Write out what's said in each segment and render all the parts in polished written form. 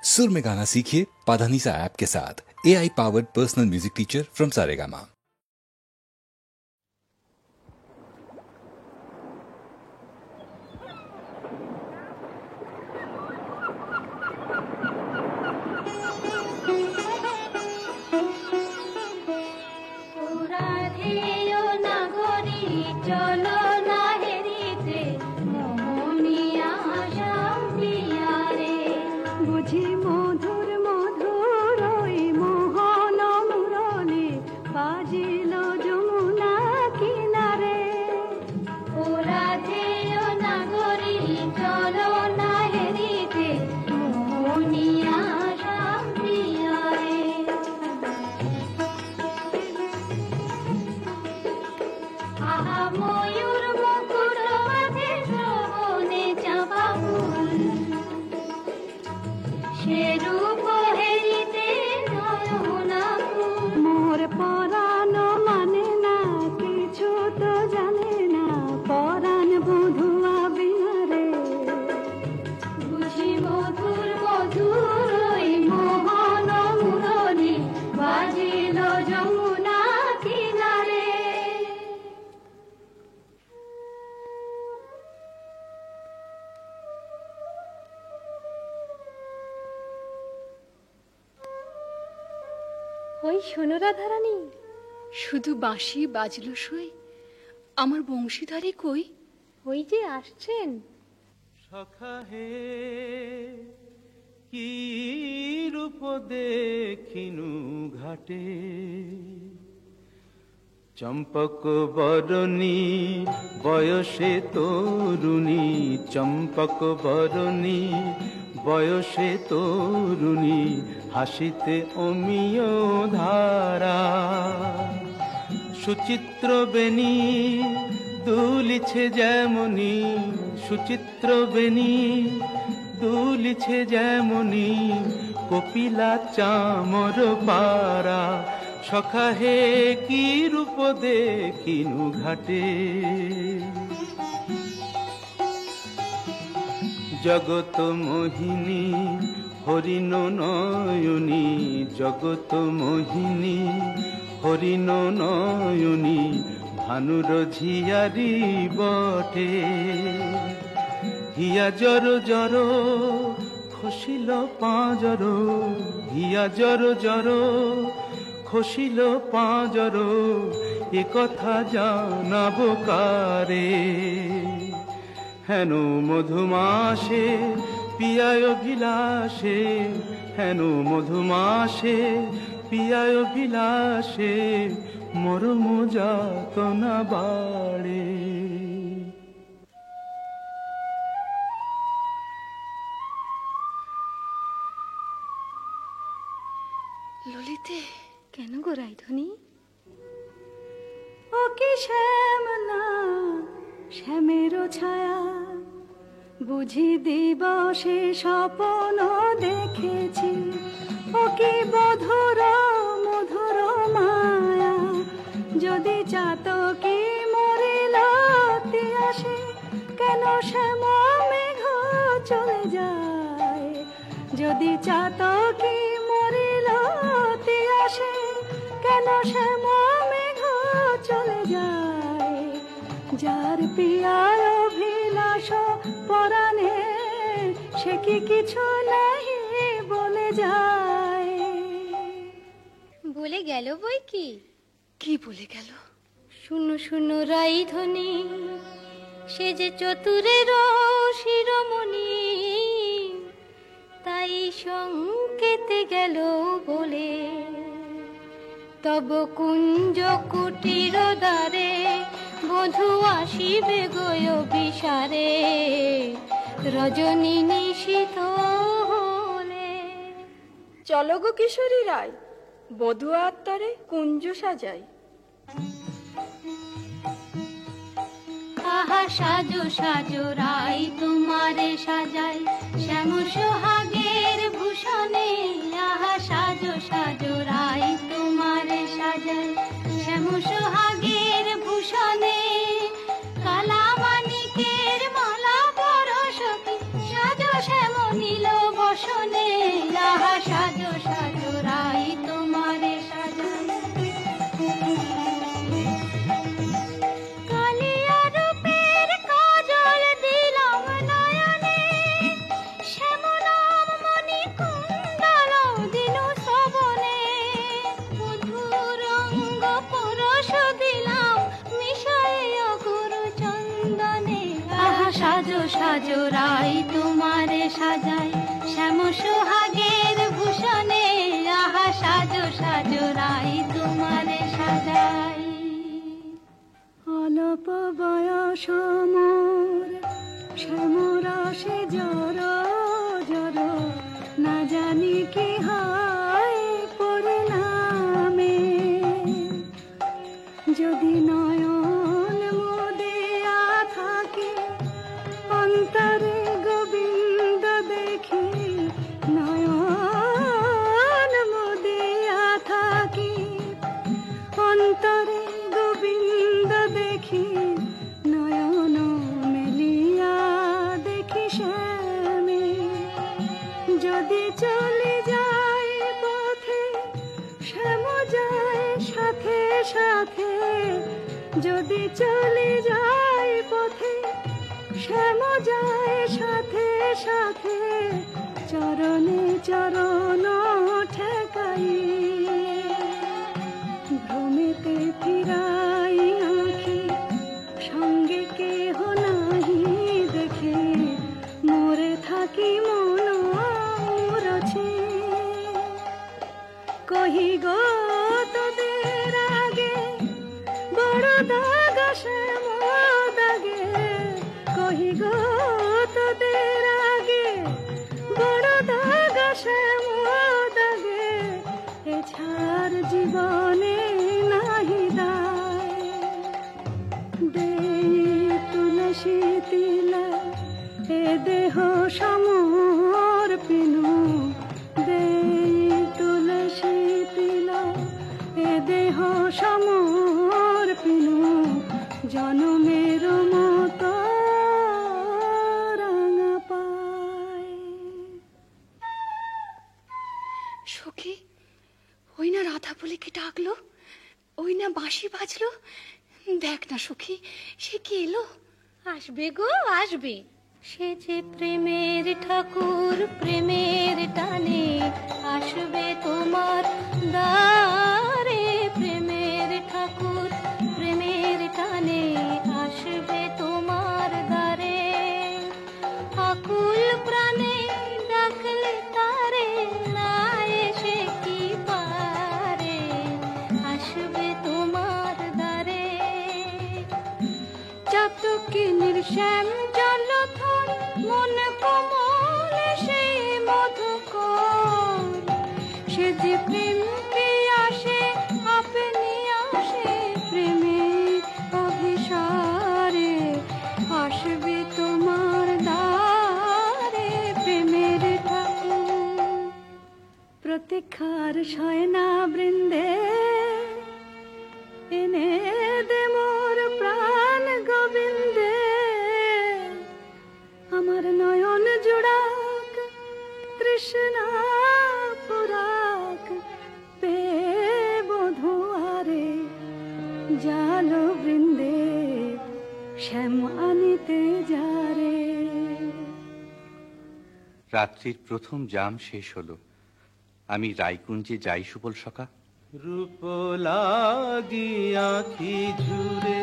सुर में गाना सीखिए पाधानीसा ऐप के साथ। AI powered personal music teacher from Saregama. ওই শোনো রাধারানী, শুধু বাঁশি বাজলো সই, আমার বংশীধারী কই? ওই যে আসছেন। সখা হে কি রূপ দেখিনু ঘাটে, চম্পক বরণী বয়সে তরুণী, চম্পক বরণী বয়সে তরুণী, হাসিতে অমিয় ধারা। সুচিত্র বেণী দুলিছে যেমনি, সুচিত্র বেণী দুলিছে যেমনি, কপিলা চামর পারা। সখা হে কি রূপ দেখিনু ঘাটে, জগত মোহিনী হরিণ নয়নী, জগত মোহিনী হরিণ নয়নী, ভানুর ঝিয়ারি বটে। হিয়া জর জর খসিল পাঁজর, হিয়া জর জর খসিল পাঁজর, এ কথা জানাবো কারে। হেন মধুমাসে পিয়ায় বিলাসে, হেন মধুমাসে পিয়ায় বিলাসে, মরম যাতনা বাড়ে। ললিতে, কেন গো রাইধনী? ও কি শ্যাম না শ্যামের ছায়া, বুঝি দিবসে স্বপ্ন দেখেছি। ও কি মধুর মধুর মায়া, যদি চাতকি মরিল আসে, কেন শ্যাম মেঘ চলে যায়। যদি চাতকি মরিল আসে, কেন শ্যাম মেঘ চলে যায়। যার পিয়ার অভিলাষ পরাণে, সে কি কিছু নাহি বলে যায়। বলে গেল বই কি? কি বলে গেল? শুনো শুনো রাইধনী, সে যে চতুরের শিরোমণি, তাই সংকেতে গেল বলে। তব কুঞ্জ কুটির দ্বারে বধূ আসিবে গয় বিসারে, রজনী নিশীথ হলে। চলো গো কিশোরী রায়, বধূ আত্মারে কুঞ্জ সাজাই। আহা সাজো সাজো রাই তোমারে সাজাই, শ্যাম সোহাগের ভূষণে। আহা সাজো সাজো রাই তোমারে সাজাই, শ্যাম সোহাগের ভূষণে। কালা মানিকের মালা পরশকি, সাজো শ্যাম নীল বসনে। সাজো রাই তোমারে সাজাই শ্যাম সোহাগের ভূষণে আহা সাজো সাজো রাই তোমারে সাজাই অল্প বয়স মোর শ্যামরসে জর জর না জানি কি হয় পরিণামে যদি নয়ন মুদিয়া থাকে অন্তরে গোবিন্দ দেখি নয়ন মুদিয়া থাকি অন্তরে গোবিন্দ দেখি নয়ন মেলিয়া দেখি শ্যামে যদি চলে যায় পথে শ্যাম যায় সাথে সাথে যদি চলে যায় পথে শ্যাম যায় সাথে সাথে চরণে চরণ ঠেকাই ভ্রমেতে ফিরাই আঁখি সঙ্গে কেহ নাহি দেখে মরে থাকি মন মুরছে কহি গো তোদের আগে বড় দাগ শ্যাম দাগে কহি গো তোদের আগে বড় দাগ শ্যাম দাগে এছাড় জীবনে নাহি দায় দেই তুলসী তিলা এ দেহ সমর্পিনু দেই তুলসী তিলা এ দেহ সমর্পিনু জনমের মতো রাঙা পায় সখী, ওই না রাধা বলে কে ডাকলো, ওই না বাঁশি বাজলো। দেখ না সখী, সে কি এলো? আসবে গো আসবে, সে যে প্রেমের ঠাকুর প্রেমের টানে আসবে তোমার দ্বারে। প্রেমের ঠাকুর প্রেমের টানে আসবে তোমার দ্বারে। আকুল প্রাণে ডাকলে তারে না এসে কি পারে, আসবে তোমার দ্বারে। চাতকে নির্শ্যাম জলধর মন কোমল সেই মধুকর, সে যে প্রেম আসে আপনি আসে প্রেমে অভিসারে, আসবে তোমার দ্বারে প্রেমের ঠাকুর। প্রতীক্ষার শয়না বৃন্দে এনে দে মোর প্রাণ গোবিন্দে, আমার নয়ন জোড়াক তৃষ্ণা পুরাক পে বধুয়ারে। জাল বৃন্দে শ্যাম আনিতে যারে। রাত্রির প্রথম জাম শেষ হলো, আমি রায়কুঞ্জে যাই সুবল সখা। রূপ লাগি আখি ঝুরে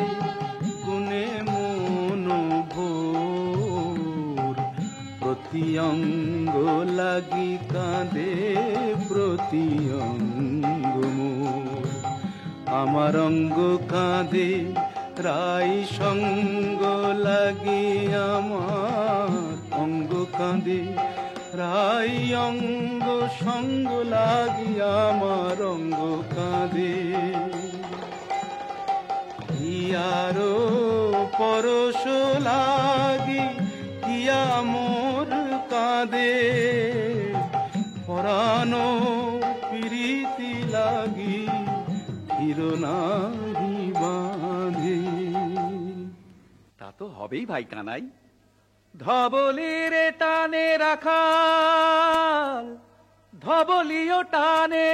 গুনে মন ভোর, প্রতি অঙ্গ লাগি কাঁদে প্রতি অঙ্গ মোর। আমার অঙ্গ কাঁদে রাই সঙ্গ লাগি, আমার অঙ্গ কাঁদে রাই অঙ্গ সঙ্গ লাগি, আমার অঙ্গ কাঁদে। হিয়ারো পরশ লাগি হিয়া মোর কাঁদে, পরানো প্রীতি লাগি হিরনাহি বাঁধে। তা তো হবেই ভাই কানাই। ধবলির টানে রাখাল ধবলিও টানে,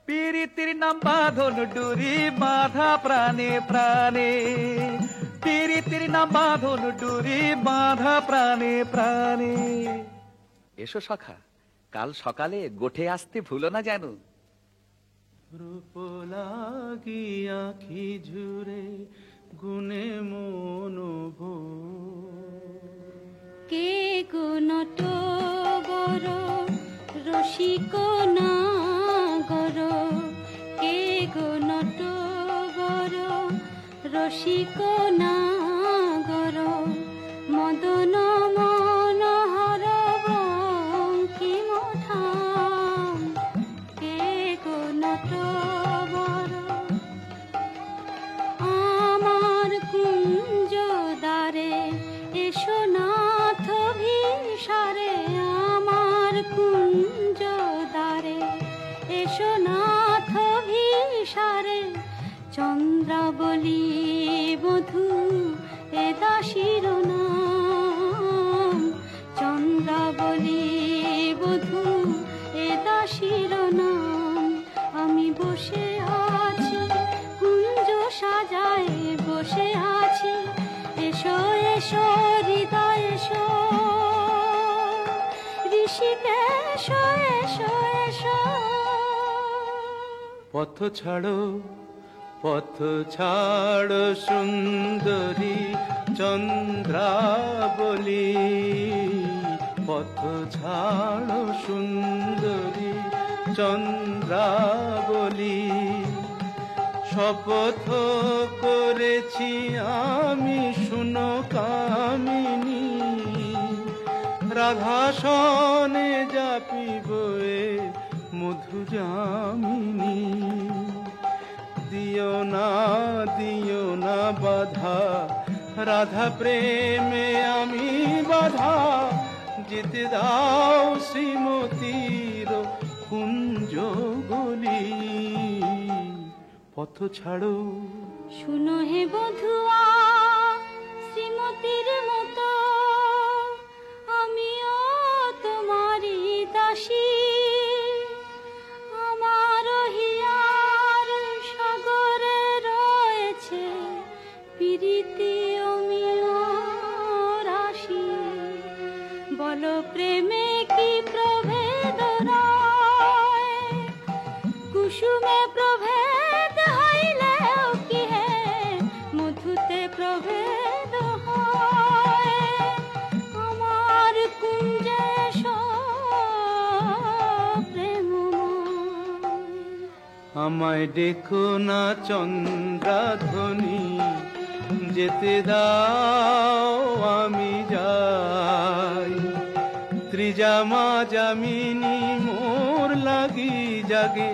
পীরিতির নাম বাঁধন ডুরি বাঁধা প্রাণে প্রাণে। পীরিতির নাম বাঁধন ডুরি বাঁধা প্রাণে প্রাণে। এসো সখা, কাল সকালে গোঠে আসতে ভুলো না যেন। রূপ লাগি আখি ঝুরে গুনে মন ভোর। কে গো নটবর রসিক নাগর, কে গো নটবর রসিক নাগর, মদন মনোহর বঙ্কিম ঠাম, কে গো নটবর। আমার কুঞ্জ দ্বারে এসো নাথ ভিসারে, আমার কুঞ্জ দ্বারে এসো নাথ ভিসারে, চন্দ্রাবলী বধূ এ দাসীর নাম, চন্দ্রাবলী বধূ এ দাসীর নাম। আমি বসে আছি কুঞ্জ সাজায় বসে আছি, এসো এসো হৃদয় এসো, ঋষিকেশ এসো এসো। পথ ছাড়ো সুন্দরী চন্দ্রাবলী, পথ ছাড়ো সুন্দরী চন্দ্রাবলী। শপথ করেছি আমি শুনো কামিনী, রাধাসনে যাপিব এ মধু যামিনী। দিও না বাধা, রাধা প্রেমে আমি বাধা, যেতে দাও শ্রীমতীর কুঞ্জ গলি। পথ ছাড়ো শুনো হে বধুয়া শ্রীমতীর মতো, আমিও তোমারই দাসী। আমার হিয়ার সাগরে রয়েছে প্রীতি অমিয় রাশি, বলো প্রেমে কি প্রভেদ রয়, কুসুমে প্রভেদ হইলেও কি হে মধুতে প্রভেদ হয়। আমার কুঞ্জে প্রেমময়, আমায় ডেকো না চন্দ্রাধ্বনি, যেতে দাও আমি যাই। ত্রিজামা যামিনী মোর লাগি জাগে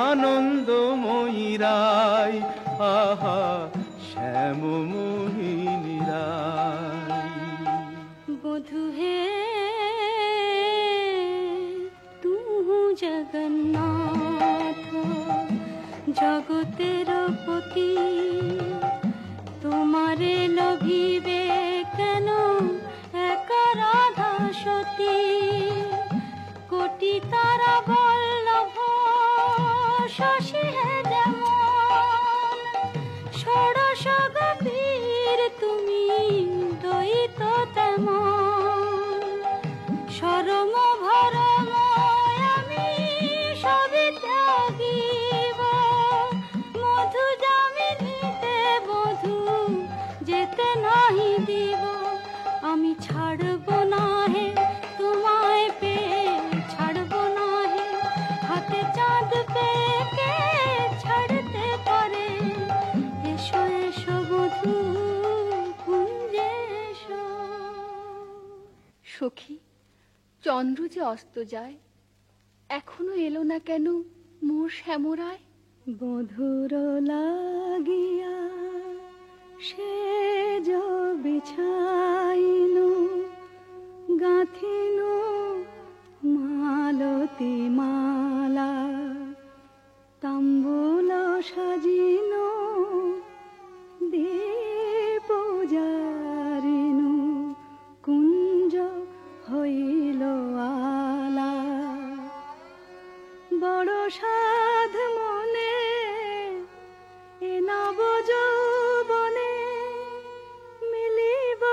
আনন্দময়ী রায়, আহা শ্যাম মোহিনী রায়। বধু হে তুহু জগন্নাথ জগতের পতি, তোমারে লভিবে কেন এক রাধা সতী। কোটি তারা বল্লভ শশী হে যেমন, ষোড়শ গভীর তুমি দ্বৈত তেমন। শরম ভরম আমি সবই ত্যাগিব, মধু যামিনীতে বধূ যেতে নাহি দিব। আমি ছাড়ব না হে তোমায় পেয়ে, ছাড়ব না হে হাতে চাঁদ পেয়ে, কে ছাড়তে পারে। এসো এসো বধূ কুঞ্জে এসো। সখী, চন্দ্র যে অস্ত যায়, এখনো এলো না কেন মোর শ্যামরায়। বধুর লাগিয়া সেজ বিছাইনু, গাঁথিনু মালতী মালা, তাম্বুল সাজিনু দীপ জারিনু, কুঞ্জ হইল আলা। বড় সাধ মনে এ নব যৌবনে, মিলিব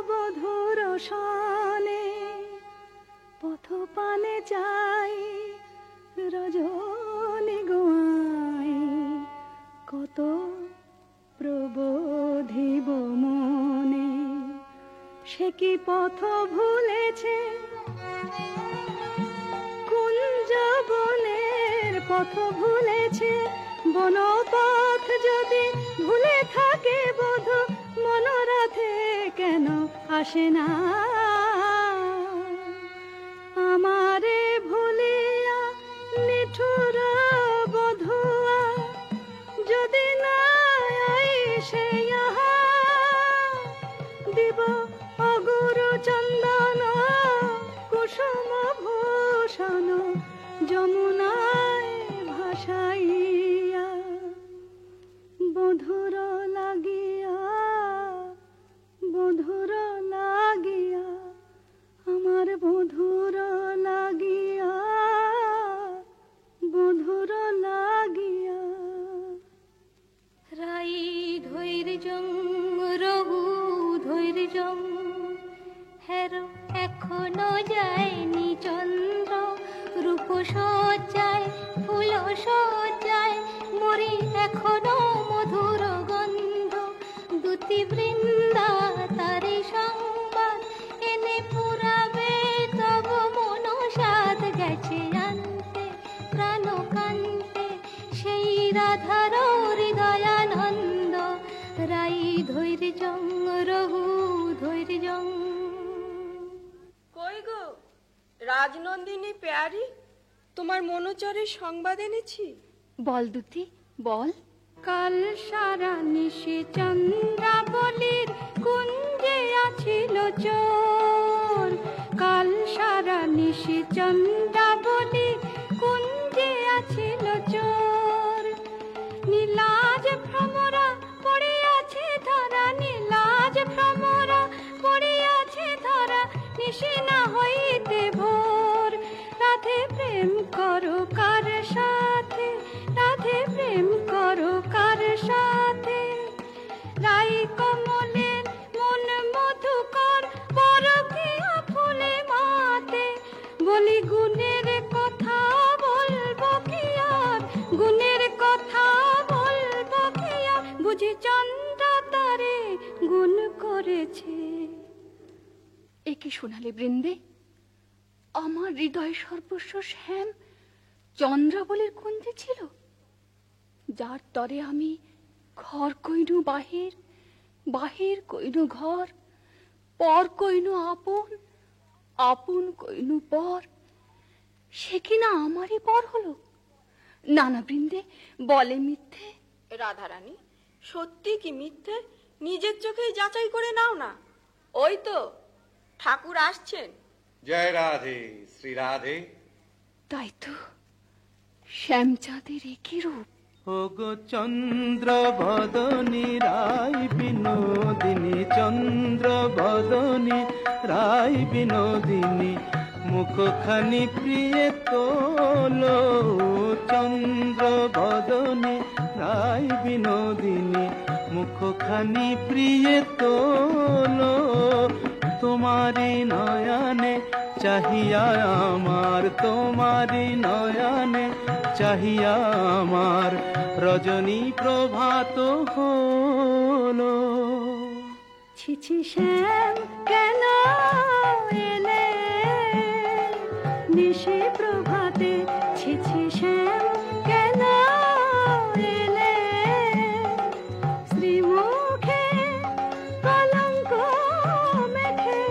বধুর সনে। পথ পানে চাই রজনী গোয়াই, কত প্রবোধিব মনে। সে কি পথ ভুলেছে, কুঞ্জ বনের পথ ভুলেছে। বনপথ যদি ভুলে থাকে বধূ, মনোরথে কেন আসে না? আমারে ভুলিয়া নিঠুর বধুয়া, যদি না আইসে ইহা, দিব অগুরু চন্দন কুসুম ভূষণ যমুনায় ভাসাইয়া। বধুর লাগিয়া, বধুর লাগিয়া, আমার বধুর লাগিয়া, বধুর লাগিয়া। রাই ধৈর্যং রঘু ধৈর্যং, হেরো এখনো যায়নি চন্দ্র। রূপ সজ্জায় ফুল সজ্জায় মরি এখনো মধুর গন্ধ। দুতি বৃন্দা তারি সংবাদ এনে পুরাবে, তব মন সাধ গেছে আনতে প্রাণ কান্তে। সেই রাধার হৃদয়ানন্দ, রাই ধৈর্যং রঘু ধৈর্যং। কই গো রাজনন্দিনী পেয়ারি, তোমার মনোচরের সংবাদ এনেছি। বল দুতি বল। কাল সারা নিশি চন্দ্রাবলীর কুঞ্জে আছিল চোর। কাল সারা নিশি চন্দ্রাবলীর কুঞ্জে আছিল চোর। নীলাজ ভ্রমরা পড়িয়াছে ধরা, নীলাজ ভ্রমরা পড়িয়াছে ধরা। নিশি না হইতে ভোর, রাধে প্রেম করো কার সাথে, রাধে প্রেম করো কার সাথে। রাই কমলের মন মধুকর, পরকীয়া ফুলে মাতে। বলি গুণের কথা বলবো কি আর, গুণের কথা বলবো কি আর। বুঝি চন্দ্র তারে গুণ করেছে। এ কি শোনালে বৃন্দে? আমার হৃদয় সর্বস্ব শ্যাম চন্দ্রাবলীর কুঞ্জে ছিল, যার তরে আমি ঘর কইনু বাহির, বাহির কইনু ঘর, পর কইনু আপন, আপন কইনু পর। সে কিনা আমারই পর হলো? না না বৃন্দে, বলে মিথ্যে। রাধারানী, সত্যি কি মিথ্যে নিজের চোখেই যাচাই করে নাও না। ওই তো ঠাকুর আসছেন। জয় রাধে শ্রী রাধে। তাই তো, শ্যামচাঁদের একই রূপ। ওগো চন্দ্র বদনী রাই বিনোদিনী, চন্দ্র বদনী রাই বিনোদিনী। মুখখানি প্রিয় তোলো, চন্দ্র বদনী রাই বিনোদিনী। মুখখানি প্রিয় তোলো, তোমারি নয়নে চাহিয়া আমার, তোমারি নয়নে চাহিয়া আমার। রজনী প্রভাত হলো। ছিছি শ্যাম কেন এলে নিশি প্রভাতে, ছিছি শ্যাম কেন এলে। শ্রীমুখে কলঙ্ক মেখে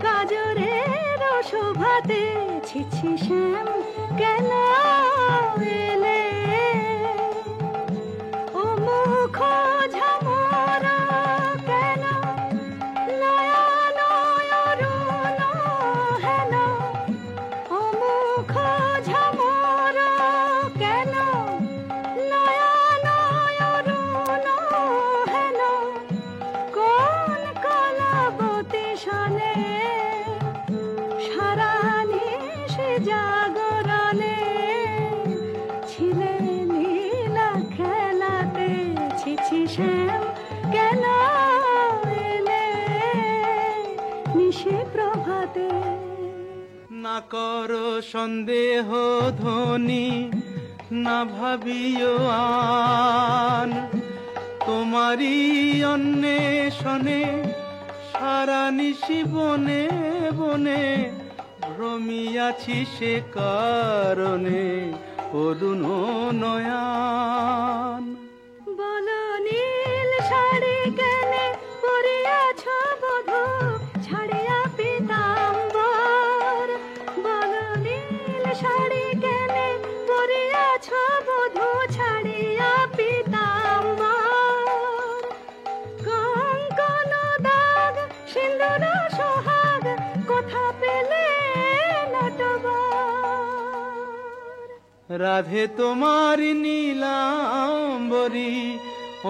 কাজরের শোভাতে, ছিছি শ্যাম কেন এলে। ও মুখ ঝামরা কেন, নয়ন অরুণ হেন। ও মুখ ঝামরা কেন, নয়ন অরুণ হেন। কোন কলাবতী শনে সারা নিশি জাগরণে ছিলে নীলা খেলাতে। ছিছি শ্যাম কেন এলে নিশি প্রভাতে। না করো সন্দেহ ধ্বনি, না ভাবিও আন। তোমারই অন্বেষণে সারা নিশি বনে বনে ভ্রমিয়াছি সে কারণে অরুণ নয়ান। বলো নীল শাড়ি কেনে পরিয়াছ বধূ ছাড়িয়া পীতাম্বর। বলো নীল শাড়ি কেনে পরিয়াছ বধূ ছাড়িয়া পীতাম্বর। কঙ্কন দাগ সিন্দুর সোহাগ কোথা পেলে নটবর। রাধে তোমার নীলাম্বরী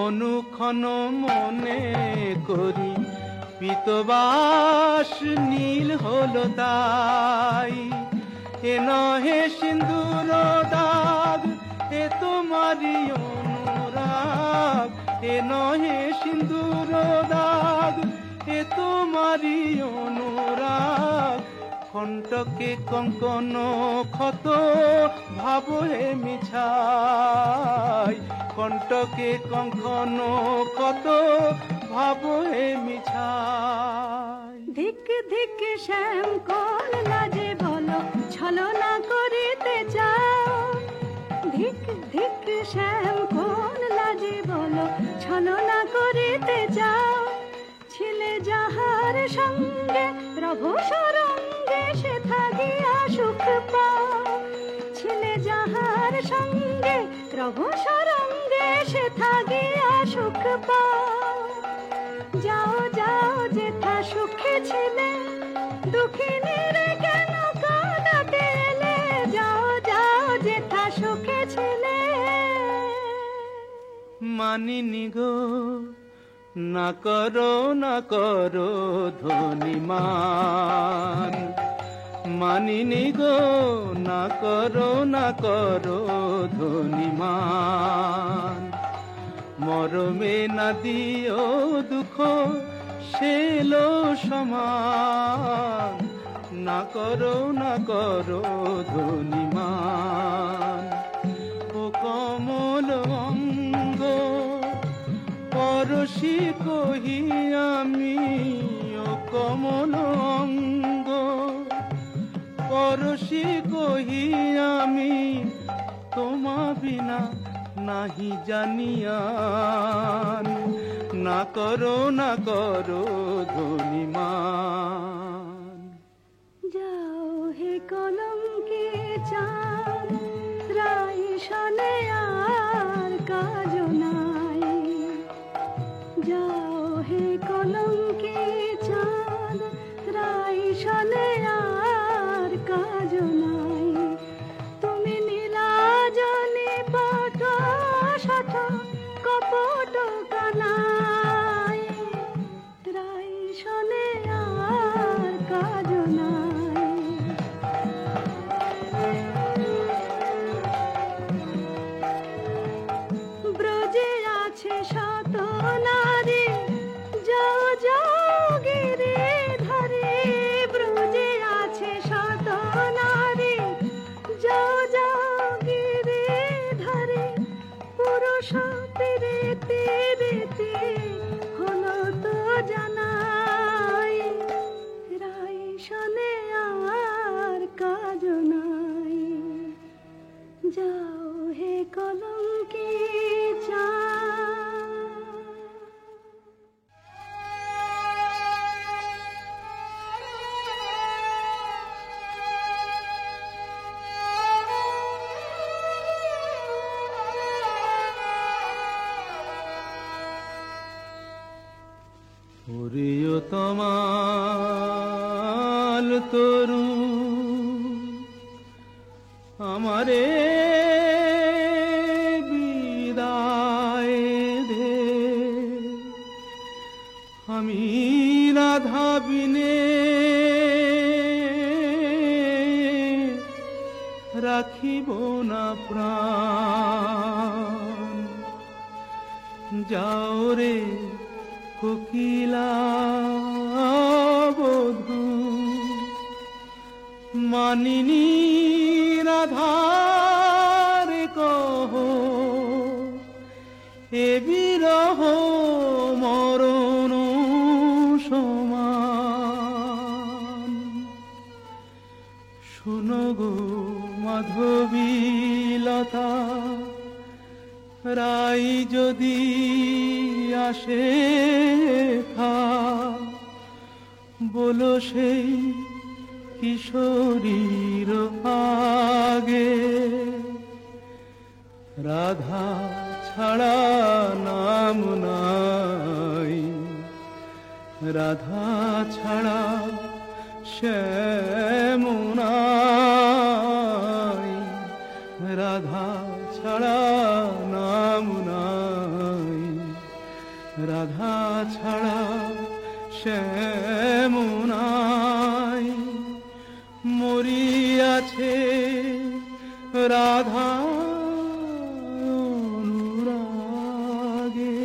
অনুক্ষণ মনে করি, পীতবাস নীল হলো তাই। এ নহে সিন্দুর দাগ এ তোমারই অনুরাগ, এ নহে সিন্দুর দাগ এ তোমারই অনুরাগ। কণ্টকে কঙ্কন ক্ষত ভাব হে মিছাই, কণ্টকে কঙ্কন ক্ষত ভাব হে মিছাই। ধিক ধিক শ্যাম কোন লাজে বলো ছলনা করিতে চাও। ধিক ধিক শ্যাম কোন লাজে বলো ছলনা করিতে চাও। ছিলে যাহার সঙ্গে প্রভু সরঙ্গে সে থাকিয়া সুখ পাও। ছিলে যাহার সঙ্গে প্রভু সরঙ্গে সে থাকিয়া সুখ পাও। যাও যাও যেথা সুখে ছিলে দুঃখিনীর কেন কাঁদাতে এলে। যাও যাও যেথা সুখে ছিলে। মানিনি গো না করো ধনিমান। মানিনি গো না করো ধনিমান। মরমে না দিও দুঃখ সেলো সমান। না করো ধনিমান। ও কমল অঙ্গ পরশি কহি আমি, ও কমল অঙ্গ পরশি কহি আমি। তোমা বিনা নাহি জানিয়ান। না করো ধনিমান। যাও হে কলঙ্কে চাঁদ রাই শনে আর কাজ নাই। যাও হে কলঙ্কে চাঁদ রাই শনে আর কাজ নাই। তুমি নীলাজনে পট শঠ কপট কানাই। রাই শনে আর কাজ নাই। ব্রজে আছে শত নারী যাও যাও গিরি ধরে। ব্রজে আছে শত নারী যাও যাও গিরি ধরে। পুরুষ তীরে তীরে হলো তো জানাই। রাই শনে আর কাজ নাই। যাও হে কলঙ্কে প্রিয়তমাল তরু আমারে বিদায় দে। আমি রাধা বিনে রাখিব না প্রাণ। যাও রে কোকিলা বধূ, মানিনী রাধারে কহ এ বিরহ মরণ সমান। মাধবীলতা রাই যদি আসে থা বলো সেই কিশোরীর আগে রাধা ছাড়া নাম নাই, রাধা ছাড়া শ্যাম নাই, রাধা ছাড়া নাম নাই, রাধা ছাড়া শ্যাম নাই। মরিয়াছে রাধা অনুরাগে।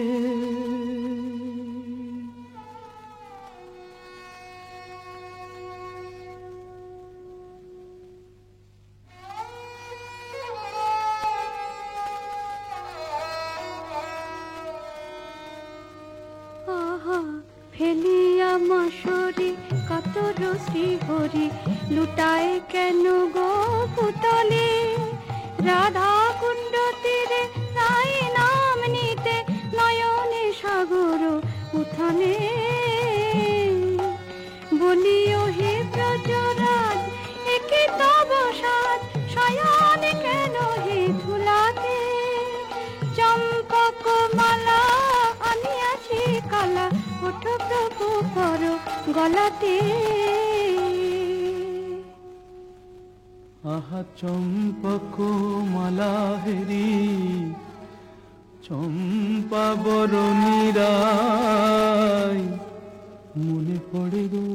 আহা ফেলিয়া মাসরি কাতর শ্রীহরি লুটায় কেন গো পুতলে রাধা কুণ্ড তীরে তাই নাম নিতে নয়নে সাগর উঠানে বলিও হে ব্রজরাজ একে তব সাজ শয়ন কেন হে ঝুলাতে চম্পক মালা আনিয়াছি কালা ওঠ প্রভু পর গলাতে। আহা চম্পক মালা হেরি চম্পা বরণী রায় মনে পড়ে গো।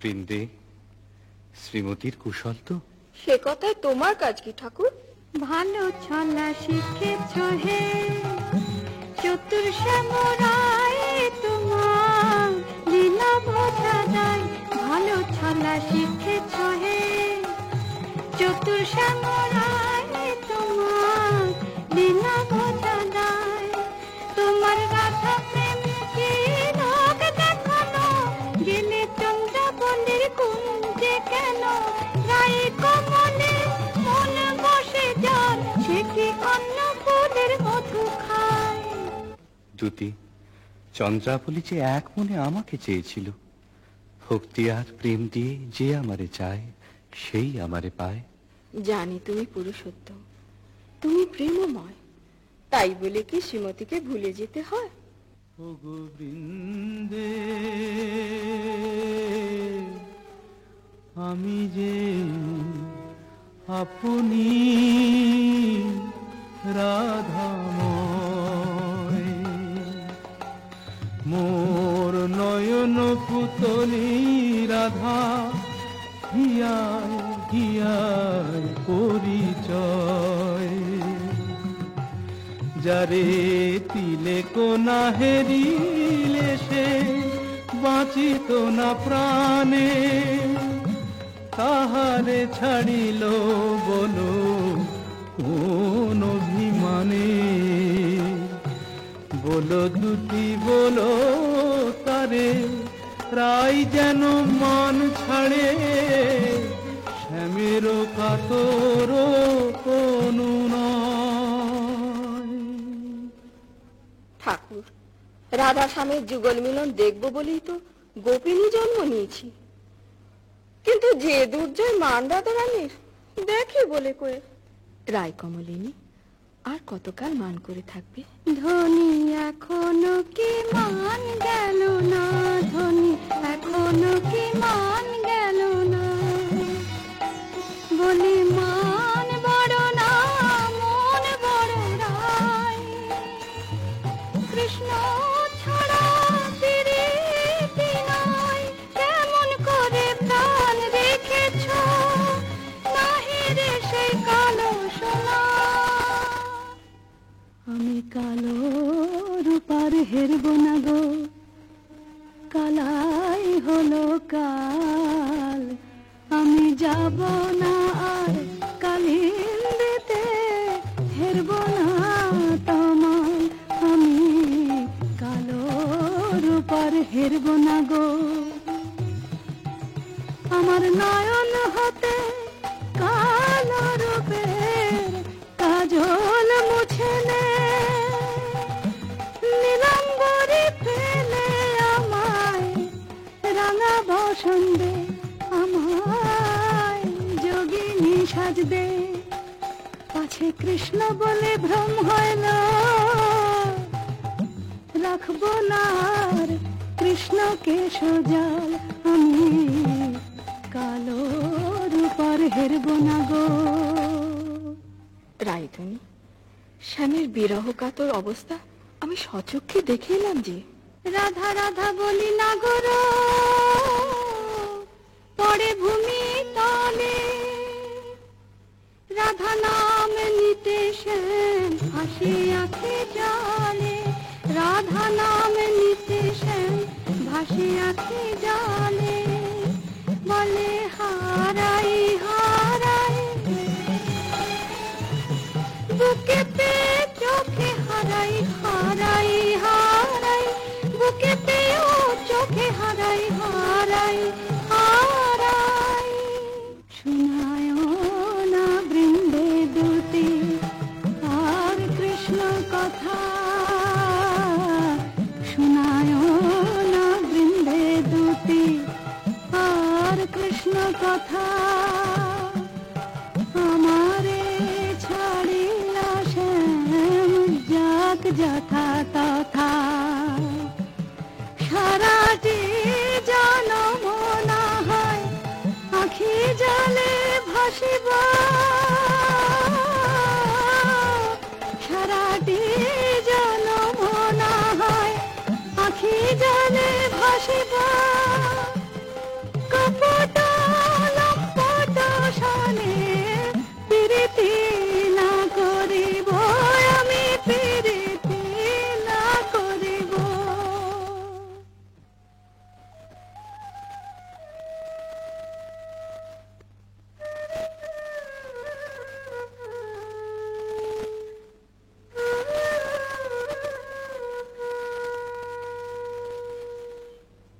বৃন্দে শ্রীমতীর কুশল তো? সে কথায় তোমার কাজ কি ঠাকুর? ভালো ছলা শিখেছ হে চতুর শ্যামরায় তোমার লীলা বোঝা যায়। ভালো ছলা শিখেছ হে চতুর শ্যামরায় তোমার লীলা বোঝা যায়। তোমার রাধা প্রেম কি লোক দেখানো গেলে চন্দ্রাবলীর কুঞ্জে কেন রায় কমলে মন বসে যান সে কি অন্য ফুলের মধু খায়। দুতি চন্দ্রাবলী যে এক মনে আমাকে চেয়েছিল, ভক্তি আর প্রেম দিয়ে যে আমারে চায় সেই আমারে পায়। জানি তুমি পুরুষোত্তম, তুমি প্রেমময়, তাই বলে কি শ্রীমতীকে ভুলে যেতে হয়? ও গোবিন্দে আমি যে আপনি রাধাময় মোর নয়ন পুতলি রাধা হিয়ায় হিয়ায় পরিচয়। যারে তিলে কোনা হেরিলে সে বাঁচিত না প্রাণে তাহারে ছাড়িল বলো কোন অভিমানে। বলো দুটি বলো তারে রাই যেন মন ছাড়ে শ্যামের কাতর অনুনয়। ঠাকুর রাধা স্বামীর যুগল মিলন দেখবো বলেই তো গোপিনী জন্ম নিয়েছি, কিন্তু যে দুর্জয় মান রাধা রানীর দেখি বলে কয়ে রায় কমলিনী আর কতকাল মান করে থাকবে? ধনী এখনো কি মান গেল না, ধনী এখনো কি মান গেল না বলি মান বড় না মন বড় রায়। কৃষ্ণ ছাড়া প্রীতি নয় কেমন করে প্রাণ রেখেছ নাহি রে সেই কালো সোনা। আমি কালো রূপার হেরব না গো কালাই হলো কাল। আমি যাব না আর কালিন্দিতে হেরব না তোমার। আমি কালো রূপার হেরব না গো। আমার নয়ন হতে তুমি সাজবে, পাছে কৃষ্ণ বলে ভ্রম হয় না, রাখবো না আর কৃষ্ণকে সজাল, আমি কালো রূপার হেরবো না গো। রাইধুনি, স্বামীর বিরহ কাতর অবস্থা আমি সচক্ষে দেখে এলাম যে। রাধা রাধা বলি না গো, পড়ে ভূমি তলে, রাধা নাম নিতে শ্যাম ভাসে আঁখে জলে, রাধা নাম নিতে শ্যাম ভাসে আঁখে জলে, বলে হারাই হারাই বুকেতে চোখে হারাই হারাই হারাই, বুকেতে ও চোখে হারাই হারাই হারাই। শোনায় না বৃন্দে দুটি আর কৃষ্ণ কথা, শোনায় না বৃন্দে দুটি আর কৃষ্ণ কথা, আমারে ছাড়িলা শ্যাম যাক যথা তথা, সারাটি জনম না হয় আখি জলে ভাসিব, সারাটি জনম না হয় আখি জলে ভাসিব, কপট লম্পট শানে প্রীতি না করিব, আমি প্রীতি না করিব।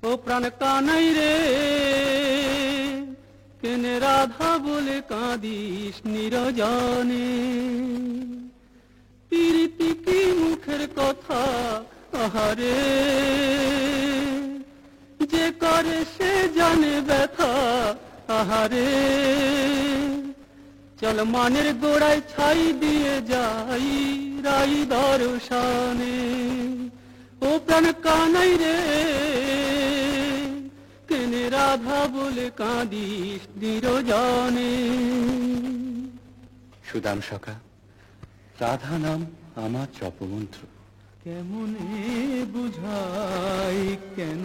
ও প্রাণ কানাই রে, কেনে রাধা বলে কাঁদিস নিরজনে, প্রীতি কি মুখের কথা আহারে, যে করে সে জানে ব্যথা আহারে, চল মানের গোড়ায় ছাই দিয়ে যাই রাই দর্শনে। ও প্রাণ কানাই রে, কেনে রাধা বলে কাঁদিস নিরজনে। সুদাম সখা, রাধা নাম আমার জপমন্ত্র। কেমনে বুঝাই কেন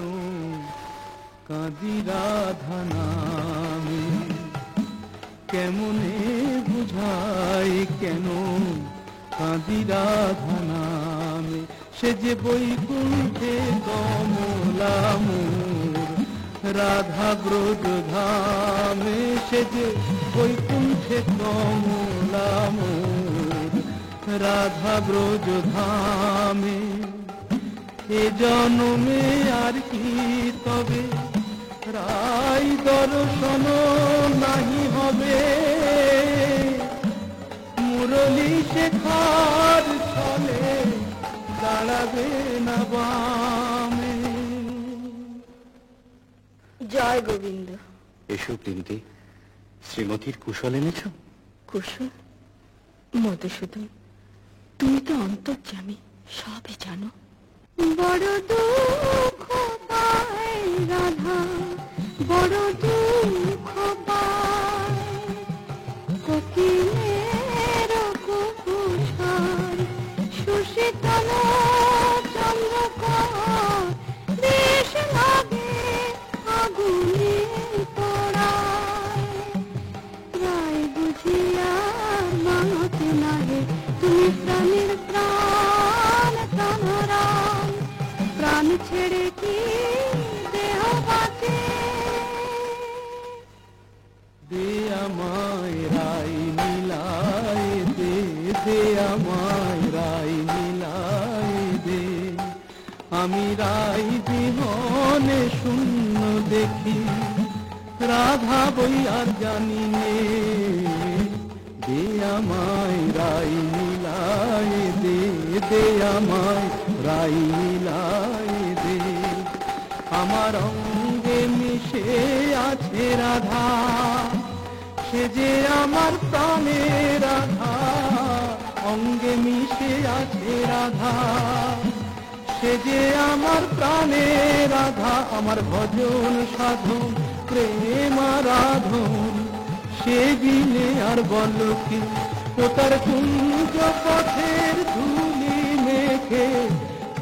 কাঁদি রাধা নামে, কেমনে বুঝাই কেন কাঁদি রাধা নামে, সে যে বৈকুণ্ঠে কমলা মোর রাধা ব্রজ ধামে, সে যে বৈকুণ্ঠে কমলা মোর রাধা ব্রজ ধামে। এ জন্মে আর কি তবে রাই দর্শন নাহি হবে, মুরলী শেখার ছলে দাঁড়াবে না বামে। জয় গোবিন্দ। এসো বৃন্দে, শ্রীমতীর কুশল এনেছ? কুশল? মধুসূদন, তুমি তো অন্তর্যামী, সবই জানো। বড় দুঃখ পায় রাধা, বড় দুঃখ পায়, কোকিলের কুকুর সুশীতল চন্দ্রকর, দেশ লাগে আগুনে পোড়ায়, রায় বুঝিয়া মানতে নাহে তুমি প্রাণের প্রাণ প্রাণরাম, প্রাণ ছেড়ে কি দেহ বাঁচে। দে আমায় রাই নীলায় দে, দে আমায় রাই নীলায় দে, আমি রাই বিহনে শূন্য দেখি, রাধা বই আর জানি নে। দে আমায় রাই নীলায় দে, দে আমায় রাই নীলায় দে, আমার অঙ্গে মিশে আছে রাধা, সে যে আমার প্রাণের রাধা, অঙ্গে মিশে আছে রাধা। সে যে আমার প্রাণের রাধা, আমার ভজন সাধন প্রেম আরাধন। সে দিনে আর বল কি, ও তার কুঞ্জ পথের ধুলি মেখে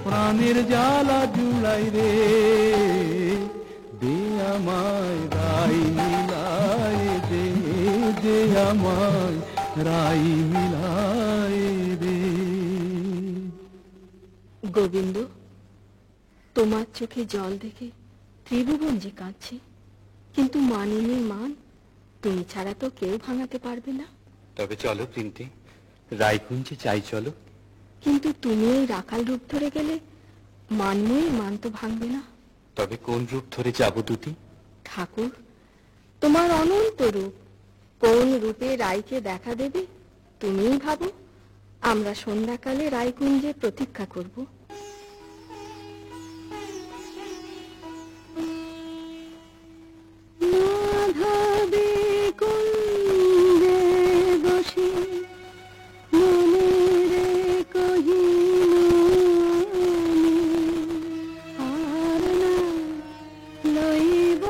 প্রাণের জ্বালা জুড়াই রে। দে আমায় রাই মিলাই দে, দে আমায় রাই মিলাই রে। গোবিন্দ, তোমার চোখে জল দেখে ত্রিভুবন যে কাঁদছে, কিন্তু মানিনীর মান তুমি ছাড়া তো কেউ ভাঙাতে পারবে না। তবে চলো প্রিন্তি, রায়কুঞ্জে চাই চলো। কিন্তু তুমি এই রাখাল রূপ ধরে গেলে মানময়ীর মান তো ভাঙবে না। তবে কোন রূপ ধরে যাবো দুটি? ঠাকুর, তোমার অনন্ত রূপ, কোন রূপে রায়কে দেখা দেবে তুমিই ভাবো। আমরা সন্ধ্যাকালে রায়কুঞ্জে প্রতীক্ষা করব। মাধবী কুঞ্জে বসে মনেরে কহিনু আর না লইব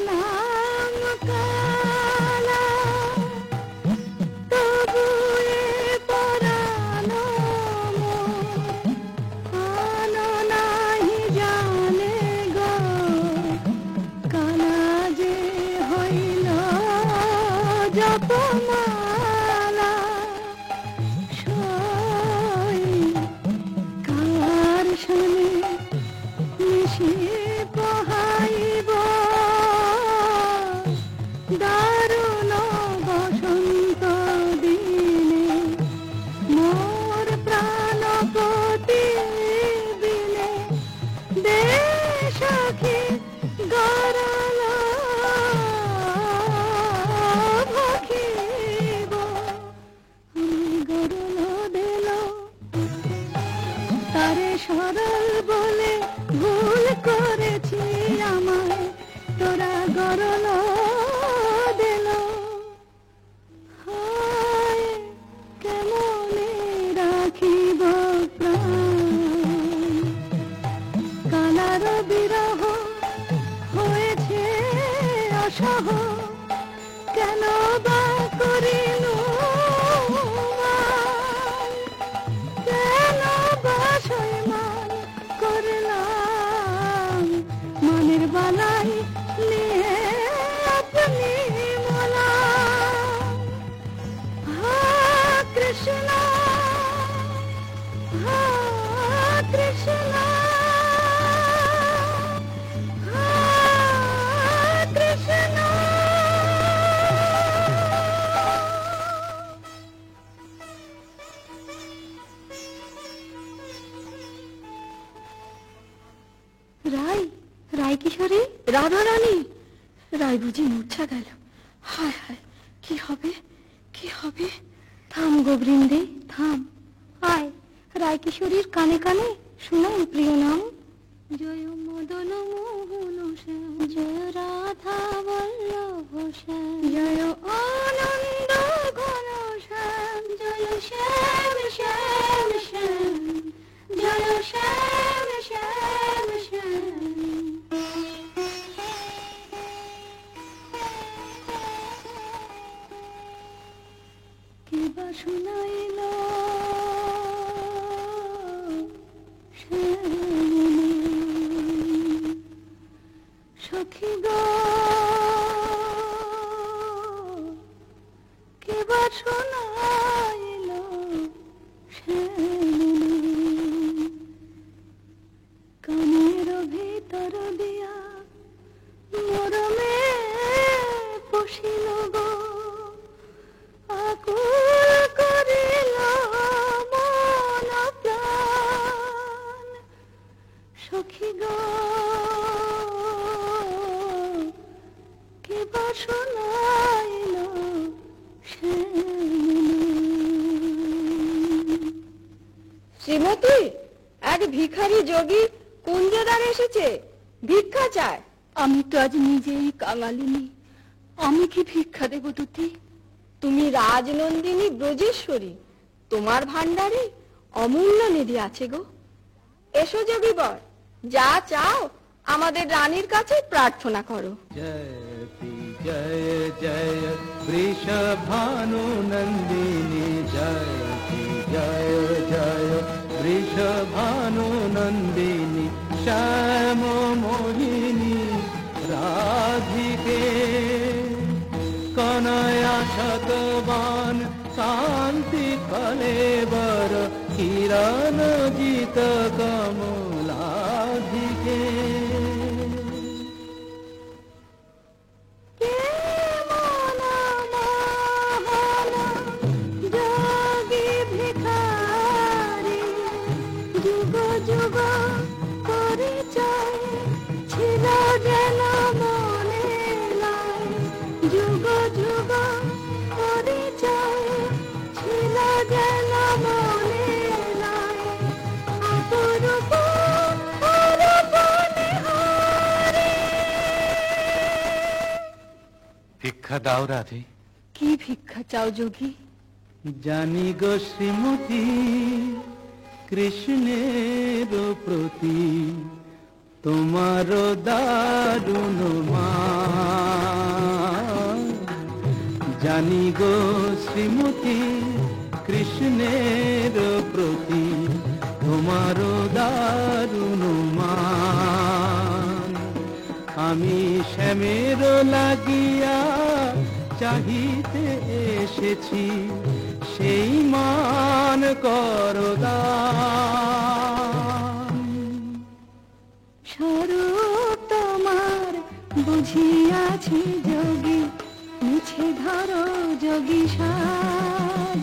নাম কালা, তবু এ পরানো আনো নাহি জানে গো, কানা যে হইল জপমালা। সই কার শনে মিশিয়ে পহাইব, দারুণ বসন্ত দিনে মোর প্রাণপতি বিনে। দে সখী গরল ভখিব, আমি গরল দিল তারে সরল বলে ভুল করেছি আমায়, তোরা গরল দিল। হায় কেমনে রাখিব প্রাণ, কালার বিরহ হয়েছে অসহ, কেন বা করিনু মান, কেন বা সইমান করলাম মনের বালাই নিয়ে আপনি মোলা। হা কৃষ্ণ, হা কৃষ্ণ, হা কৃষ্ণ। রাই, রায় কিশোরী, রাধা রানী। রায় বুঝি মূর্ছা গেল। হায় হায়, কি হবে, কি হবে? থাম গো বৃন্দে, থাম। আয়, রায় কিশোরীর কানে কানে শোনাই প্রিয় নাম। জয় মদন মোহন শ্যাম, জয় রাধা বল্লভ শ্যাম, জয় আনন্দ ঘন শ্যাম, জয় শ্যাম শ্যাম শ্যাম, জয় শ্যাম শ্যাম শ্যাম। কে বা শুনাইল সখী গো, কে বা শুনাইল কানের ভিতর দিয়া মরমে পশিল গো, আকুল করিল মন প্রাণ। সখী গো, কে বা শোনাইল শ্রীমতী, এক ভিখারি যোগী কুঞ্জদান এসেছে, ভিক্ষা চায়। আমি তো আজ নিজেই কাঙালিনী, আমি কি ভিক্ষা দেব দুটি? তুমি রাজনন্দিনী ব্রজেশ্বরী, তোমার ভান্ডারে অমূল্য নিধি আছে গো। এসো যোগীবর, যা চাও আমাদের রানীর কাছে প্রার্থনা করো। জয়তি জয় জয় বৃষভানু নন্দিনী, জয়তি জয় জয় বৃষভানু নন্দিনী, শ্যাম মোহিনী রাধিকে কনয়া শতবান শান্তি কলেবর, কিরণ জিত কমলাধিকে। ভিক্ষা দাও রাধে। কি ভিক্ষা চাও যোগী? জানি গো শ্রীমতী কৃষ্ণের প্রতি তোমার দারুণ মান, জানি গো শ্রীমতী কৃষ্ণের প্রতি তোমার দারুণ মান। আমি শ্যামের লাগিয়া চাহিতে এসেছি, সেই মান করো দান। স্বরূপ তোমার বুঝিয়াছি যোগী, মিছে ধরো যোগী সাজ।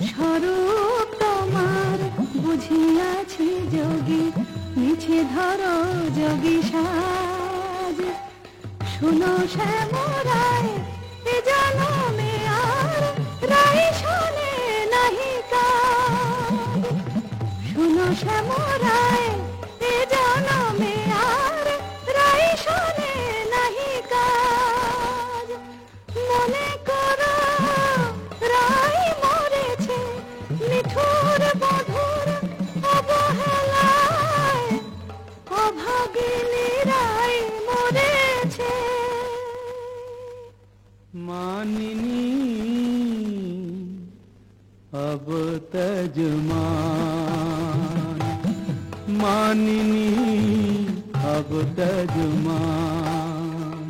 স্বরূপ তোমার বুঝিয়াছি যোগী, মিছে ধরো যোগী সাজ। শুনো শ্যামরায় এ জনমে আর রায় শোনে নাহি কাজ। শুনো শ্যামরায় এ জনমে আর রায় শোনে নাহি কাজ। মনে করো রায় মরেছে নিঠুর বধুর অবহেলায়, অভাগিনী রায় মরেছে। মানিনী अब तजमान, मानिनी अब तजमान।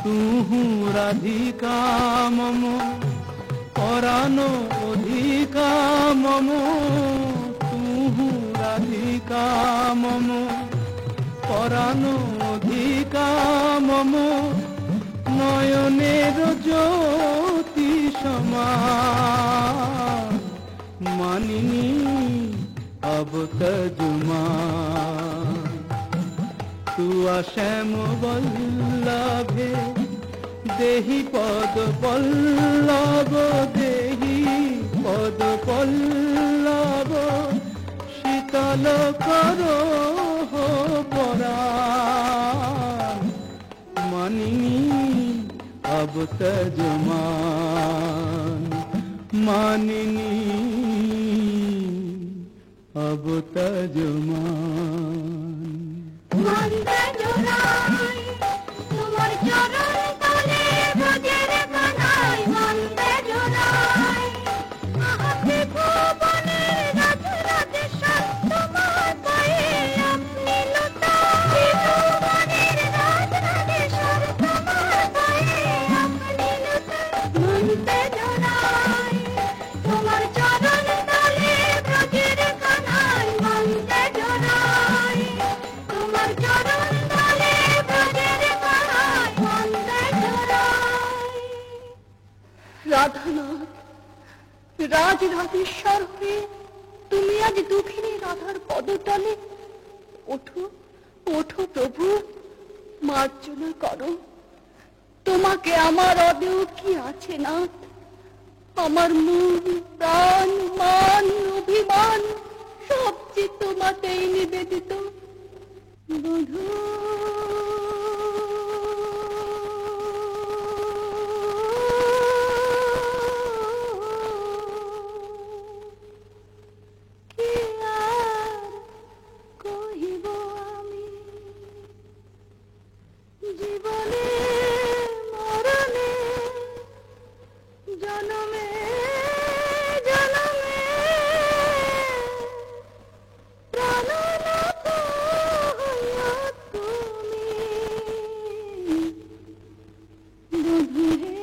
तू राधिका मम परानो अधिका मम, तू राधिका मम परानो अधिका मम। নয়নের জ্যোতি সমান, মানিনী अब तजमान। तू শ্যাম বল্লভে দেহি পদ পল্লব, দেহি পদ পল্লব। শীতল করো পরাণ, মানিনী अब तजमान। मानिनी अब तजमान। মন্দে জোড়াই তোমার চরণ তলে ব্রজের কানাই, মন্দে জোড়াই আহাতে ভুবনের রাজ রাজেশ্বর, তোমার পায়ে আপনি লুটাই। ভুবনের রাজ রাজেশ্বর, তোমার পায়ে আপনি লুটাই। মন্দে জোড়াই তোমার চরণ তলে ব্রজের কানাই, মন্দে জোড়াই তোমার চরণ তলে ব্রজের কানাই, মন্দে জোড়াই। রাধানাথ, রাজ রাজেশ্বর হয়ে তুমি আজ দুঃখিনী রাধার পদতলে। ওঠো ওঠো প্রভু, মার্জনা করো। তোমাকে আমার অদেও কি আছে নাথ? আমার মন প্রাণ মান অভিমান সব যে তোমাতেই নিবেদিত। বধূ জনমে জনমে প্রাণনাথ হইয়া তুমি বধূরে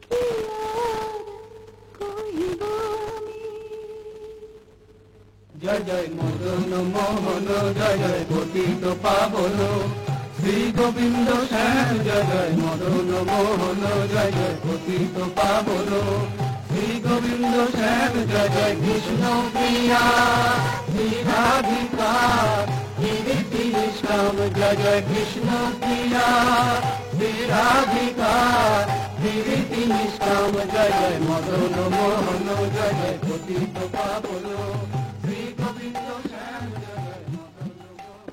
কি আর কহিব আমি। জয় জয় মদন মোহন জয় জয় পতিত পাবন শ্রী গোবিন্দ শ্যাম জয় জয় মদন মোহন জয় জয় পতিত পাবন শ্রী গোবিন্দ শ্যাম জয় জয় কৃষ্ণ প্রিয়া শ্রী রাধিকা গিরিতি নিষ্কাম জয় জয় কৃষ্ণ প্রিয়া শ্রী রাধিকা গিরিতি নিষ্কাম জয় জয় মদন মোহন জয় জয় পতিত পাবন শ্রী গোবিন্দ শ্যাম জয় জয় মদন মোহন।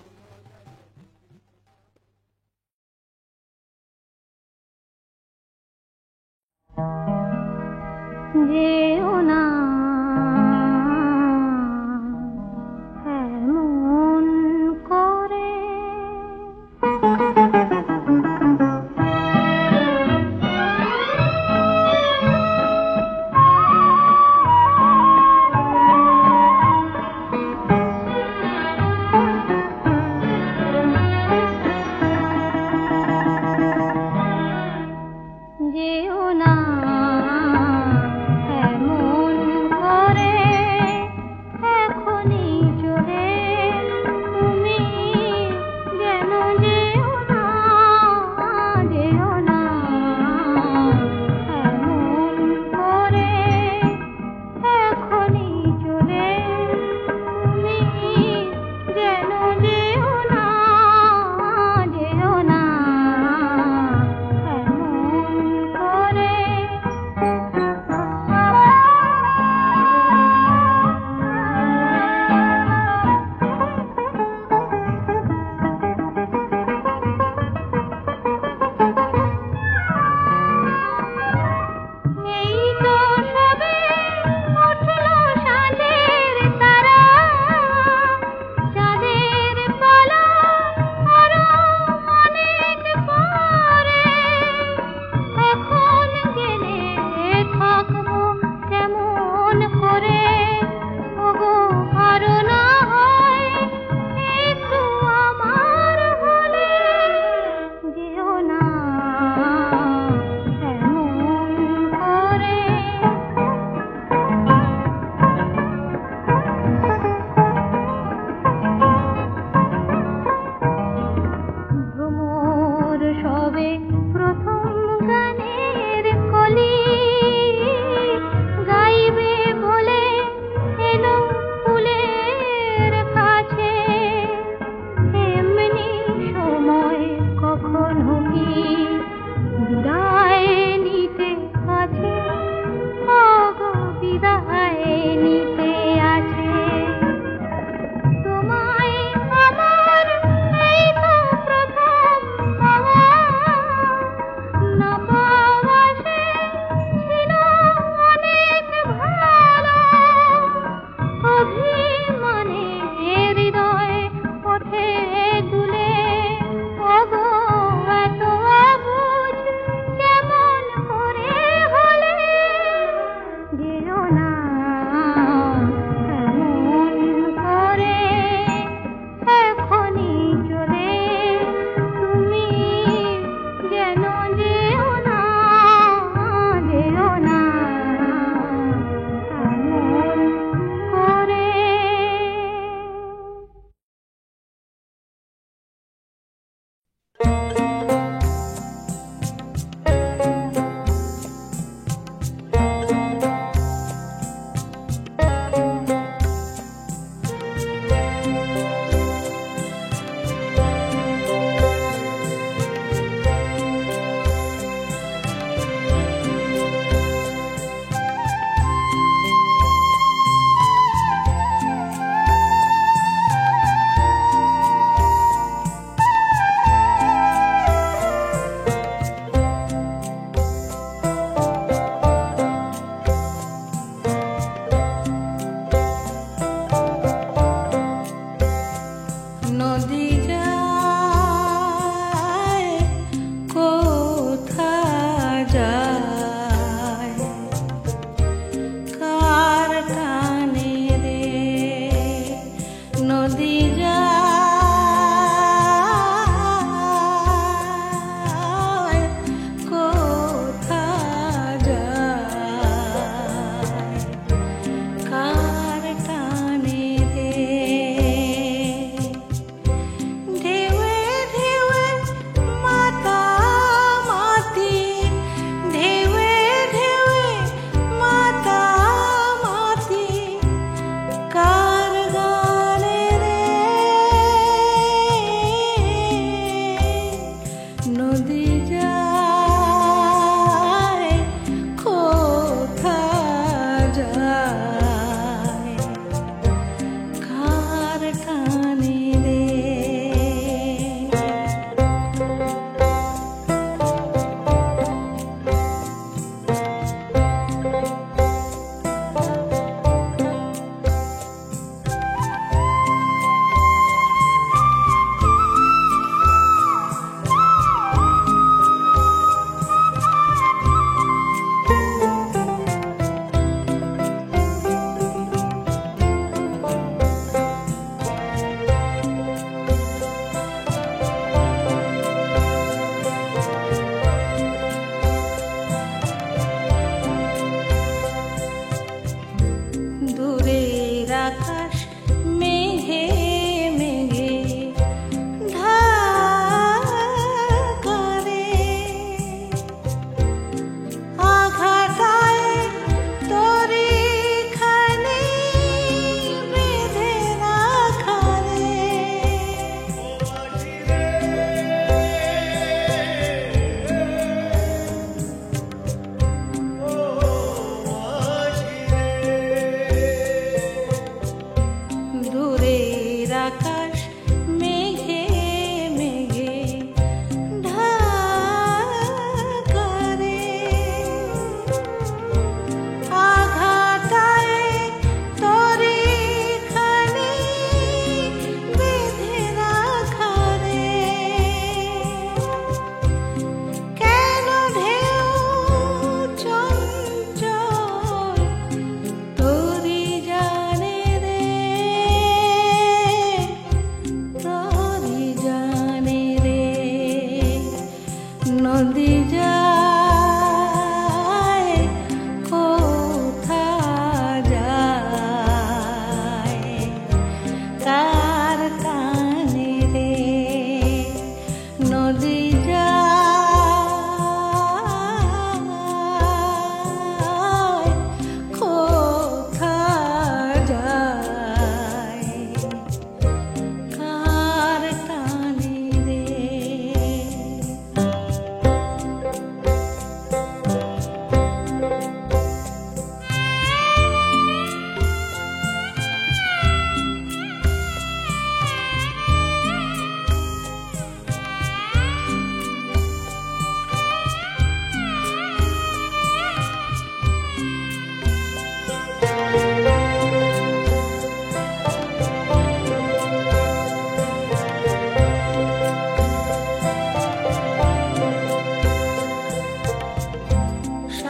যেও না এমন করে, যেও না এমন করে, এখনই চলে তুমি যেন যেও না, যেও না এমন করে, এখনই চলে তুমি যেন যেও না, যেও না এমন করে।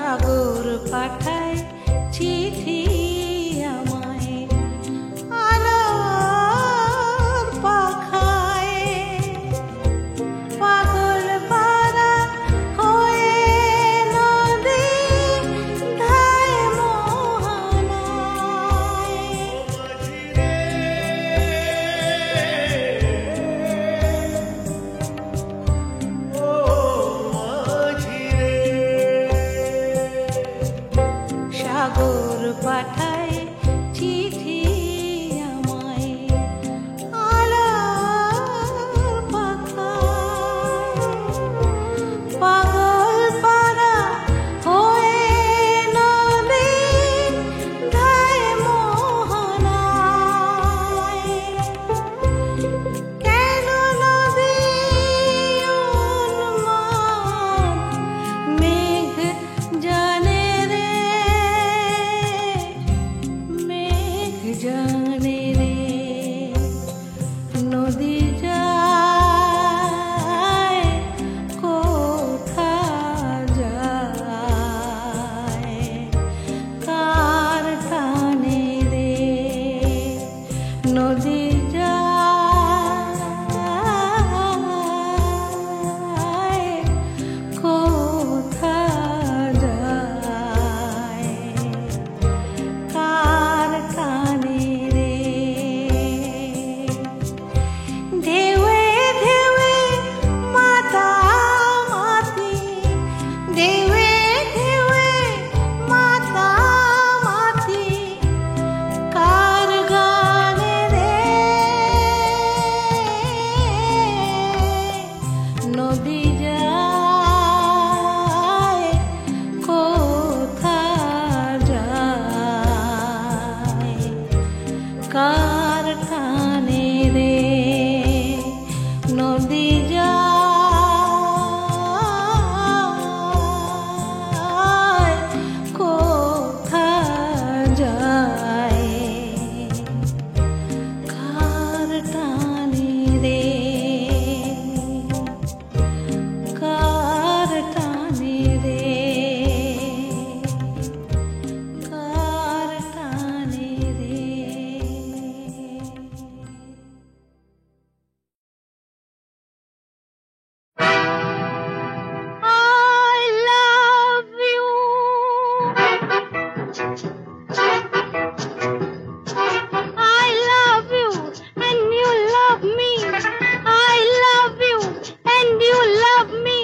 সাগর পাঠায় চিঠি আমায় আলোর পাখায় পাগল পারা হয়ে নদী ধায় মোহনায় সাগর পাঠায় চিঠি আমায় আলোর পাখায় পাগল পারা হয়ে নদী ধায় মোহনায় কেন নদী উন্মাদ মেঘ জানে রে মেঘ জানে রে নদী যায় কোথা যায় কার টানে রে নদী যায় কোথা যায় কার টানে রে ঢেউয়ে ঢেউয়ে মাতামাতি ঢেউয়ে ঢেউয়ে মাতামাতি কার গানে রে নদী যায় কোথা যায় কার টানে রে নদী যায় কোথা যায় কার টানে রে কার টানে রে কার টানে রে I love you. I love you and you love me. I love you and you love me.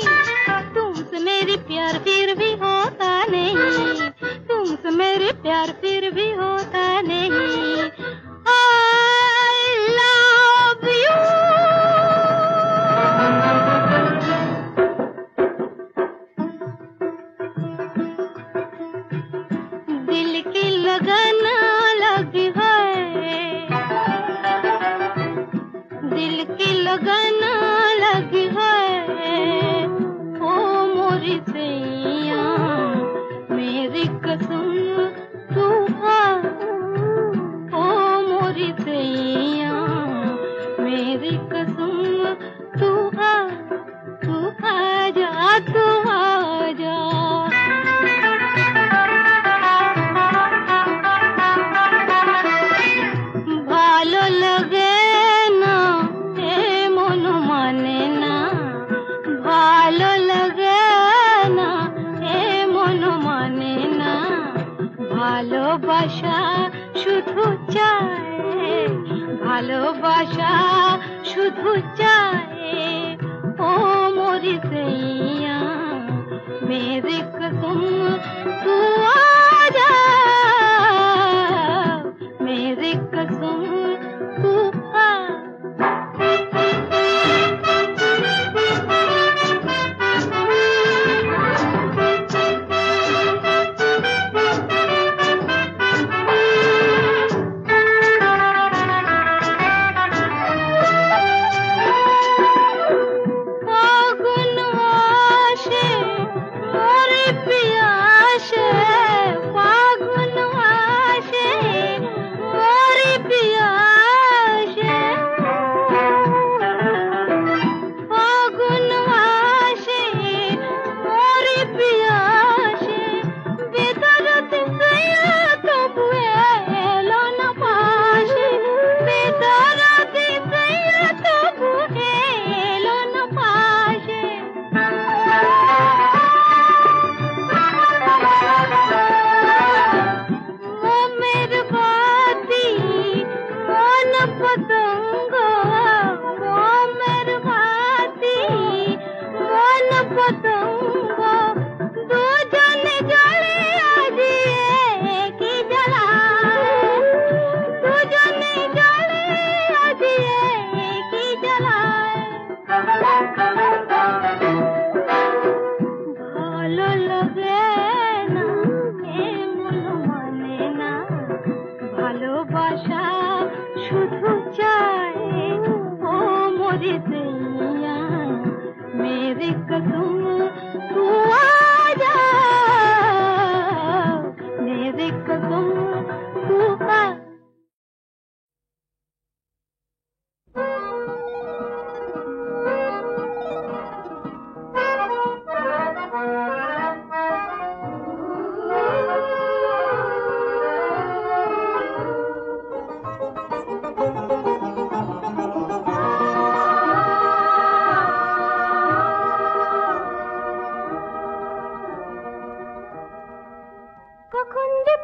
तुमसे मेरी प्यार फिर भी होता नहीं. तुमसे मेरी प्यार फिर भी होता नहीं. I love you. दिल की लगन अलग है दिल की लगन अलग है ओ मोरी सैया मेरी कसम तू आ ओ मोरी सैया मेरी कसम तू आ जा तू आ जा ভালো লাগে না এ মন মানে না ভালো লাগে না এ মন মানে না ভালোবাসা শুধু চায় ভালোবাসা শুধু চায় ও मोरी सैया मेरी कसम तू आजा मेरी कसम तू आ ফাগুন আসে মোরে পিয়াসে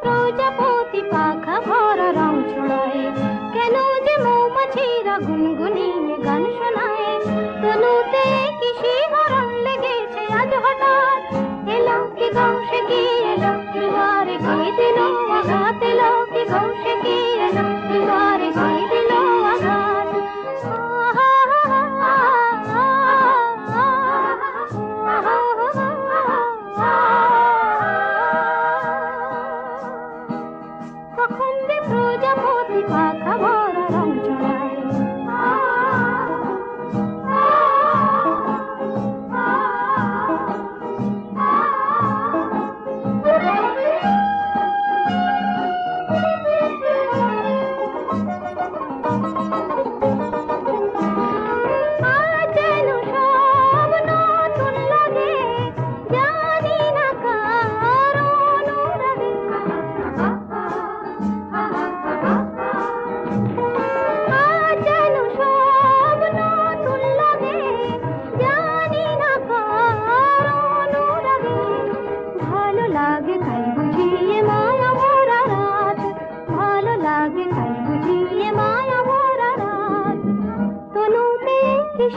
প্রজাপতি পাখা ভরা রং ছড়ায়, কেন যে মৌমাছিরা গুনগুনিয়ে গান শোনায়, তনুতে কি শিহরণ লেগেছে আজ হঠাৎ, এলো কি গৌসে কি এলো দুয়ারে কি দিল আঘাত, এলো কি গৌসে কি এলো দুয়ারে কি দিল আঘাত। কখন যে প্রজাপতি পাখা ভরা রং ছড়ায়,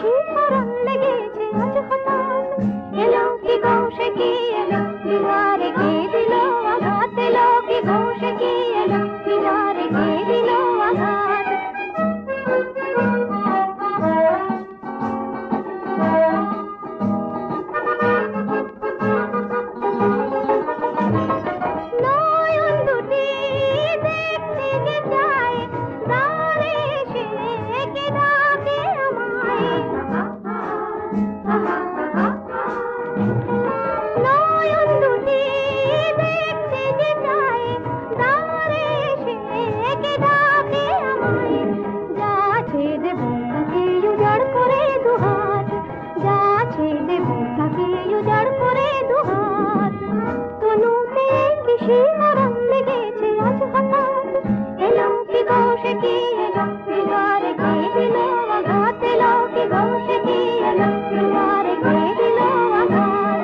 শিহরণ লেগেছে আজ হঠাৎ, এলো কি গৌসে কি এলো দুয়ারে কে দিল আঘাত, এলো কি গৌসে কি এলো দুয়ারে কে দিল আঘাত। নয়ন দুটি দেখতে যে চায়, দ্বারে এসে কে ডাকে আমায়, নয়ন দুটি দেখতে যে চায়, দ্বারে এসে কে ডাকে আমায়, যাচ্ছে দেবো তাকে উজাড় করে দুহাত, যাচ্ছে দেবো তাকে উজাড় করে দুহাত। তনুতে কি শিহরণ লেগেছে আজ হঠাৎ, এলো কি গৌসে কি এলো দুয়ারে কে দিল আঘাত, এলো কি গৌসে কি এলো দুয়ারে কে দিল আঘাত।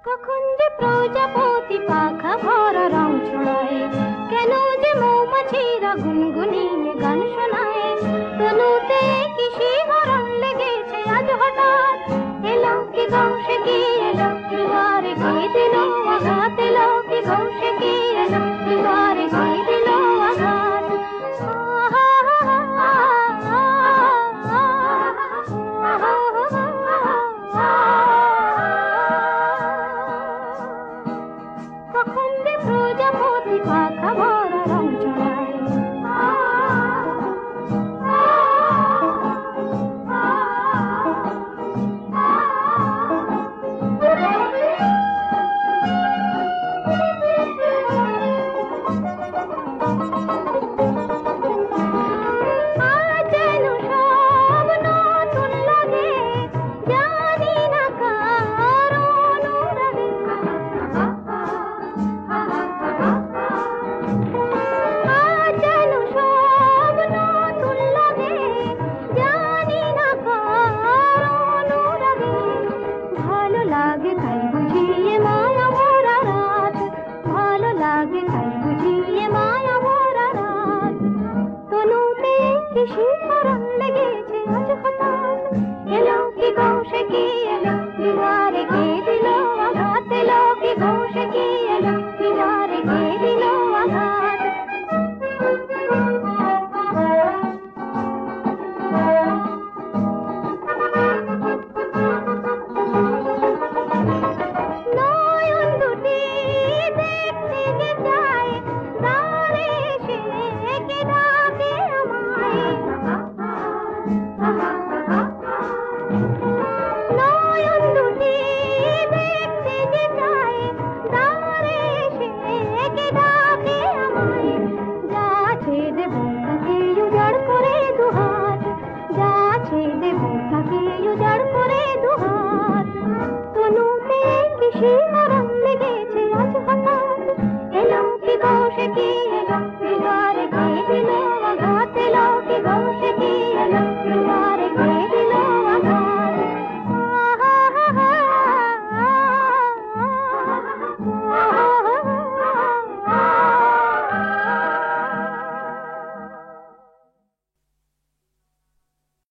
কখন যে প্রজাপতি পাখা ভরা রং ছড়ায়, কেন যে মৌমাছিরা গুনগুনিয়ে গান শোনায়, তনুতে কি শিহরণ লেগেছে আজ হঠাৎ, এলো কি গৌসে কি এলো দুয়ারে কি দিল আঘাত, এলো কি গৌসে কি এলো দুয়ারে কি দিল আঘাত। কখন যে প্রজাপতি পাখা ভরা রং ছড়ায়, যেন সব নতুন লাগে, জানি না কার অনুরাগে, যেন সব নতুন লাগে, জানি না কার অনুরাগে, ভালো লাগে তাই বুঝিয়ে মায়া ভরা রাত, ভালো লাগে তাই বুঝিয়ে মায়া ভরা রাত। তনুতে কি শিহরণ লেগেছে আজ হঠাৎ, এলো কি গৌসে কি এলো দুয়ারে কে দিল আঘাত, এলো কি গৌসে কি এলো দুয়ারে কে দিল আঘাত।